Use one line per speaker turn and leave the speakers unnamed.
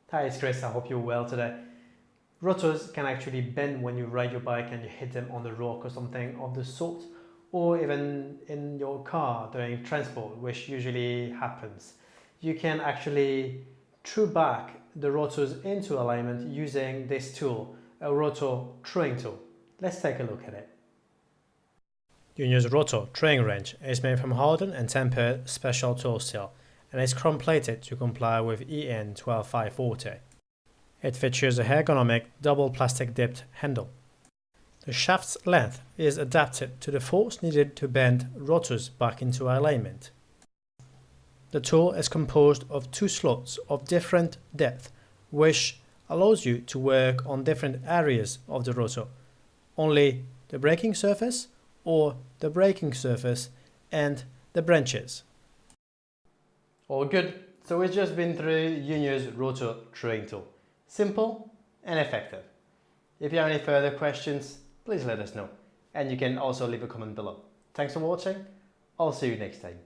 Hi, it's Chris. I hope you're well today. Rotors can actually bend when you ride your bike and you hit them on the rock or something of the sort, or even in your car during transport, which usually happens. You can actually throw back the rotors into alignment using this tool, a rotor throwing tool. Let's take a look at it. Unior's rotor throwing wrench is made from hardened and tempered special tool steel and is chrome plated to comply with EN 12540. It features a ergonomic double plastic dipped handle. The shaft's length is adapted to the force needed to bend rotors back into alignment. The tool is composed of two slots of different depth, which allows you to work on different areas of the rotor, only the braking surface or the braking surface and the branches. All good. So we've just been through Unior's rotor throwing tool. Simple and effective. If you have any further questions, please let us know. And you can also leave a comment below. Thanks for watching. I'll see you next time.